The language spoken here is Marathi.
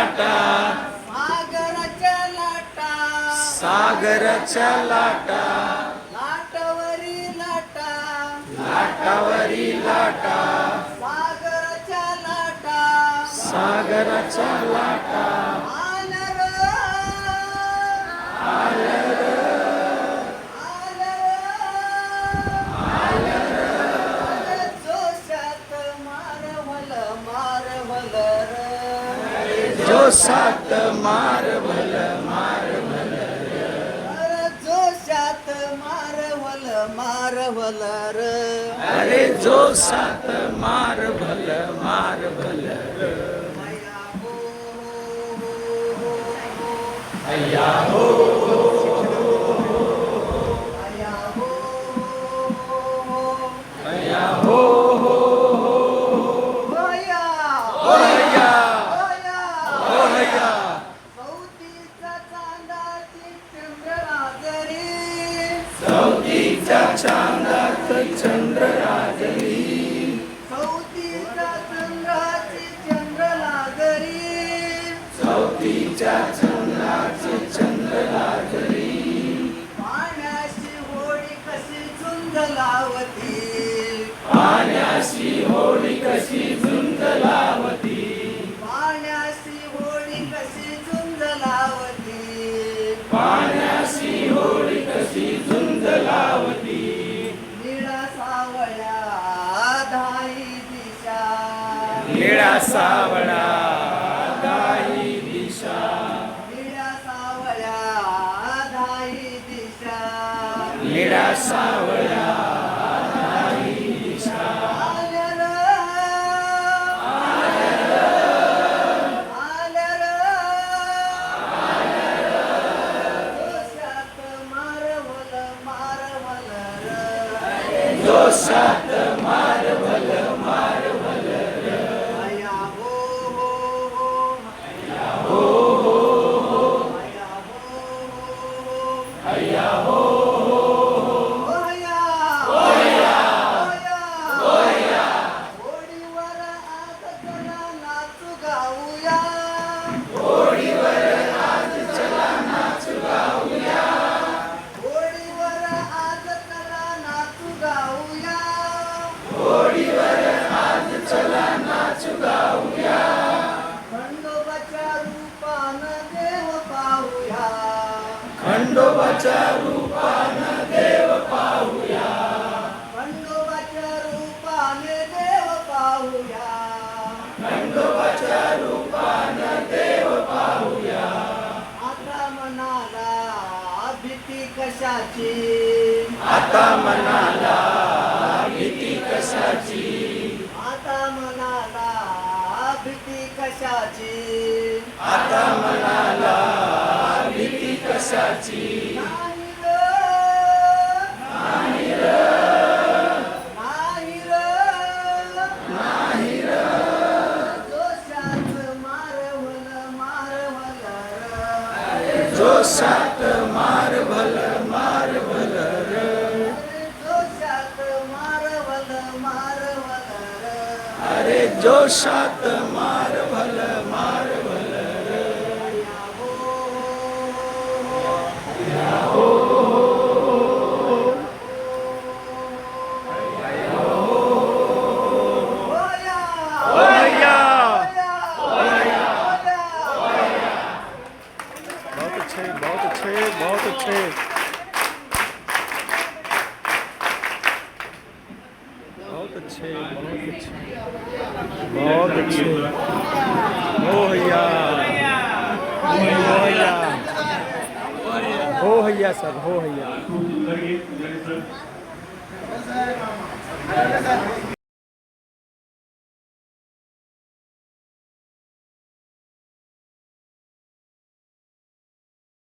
लाटा सागराच्या लाटा सागराच्या लाटा लाटावरी लाटा लाटावरी लाटा सागराच्या लाटा सागराच्या लाटा आल्या र आल्या र जोशात मारवल मारवल र जोशात मारवल अरे जोशात मारवल मारवल र अरे जोशात मारवल अय्या हो अय्या हो अय्या हो अय्या हो अय्या अय्या अय्या अय्या चौथीचा चांदाची चंद्रराजरी चौथीच्या चांदात चंद्र राजली चौथीचा चंद्राची चंद्रलागरी चौथीच्या चंद्राची चंद्र राजली पाण्याशी होडी कशी झुंज लावती पाण्याशी होडी कशी झुंज लावती पाण्याशी होडी कशी झुंज लावती पाण्याशी होडी कशी झुंज लावती निळा सावळ्या धाई दिशा निळा सावळा दाही दिशा निळ्या सावळ्या धाई दिशा निळा सावळा दाही दिशा आल्या र आल्या र जोशात मारवल मारवल र जोशात मारवल अय्या हो अय्या हो अय्या अय्या हो हो अय्या अय्या अय्या होडीवर आज चला नाचू गाऊया होडीवर आज चला नाचू गाऊया होडीवर आज चला नाचू गाऊया होडीवर आज चला नाचू गाऊया खंडोबाच्या रूपानं देव पाहूया खंडोबाच्या रूपानं देव पाहूया खंडोबाच्या रूपाने देव पाहूया खंडोबाच्या रूपानं देव पाहूया आता मनाला भीती कशाची आता मनाला भीती कशाची आता मनाला भीती कशाची आता मनाला भीती कशाची नाही र नाही र नाही र जोशात मारवल मारवल र जोशात मारवल जोशात मारवल मारवल र अरे जोशात मारवल अय्या हो होया अय्या होया बहुत अच्छे बहुत अच्छे बहुत अच्छे बहुत अच्छे बहुत अच्छे हो भैया हो भैया हो भैया सर हो भैया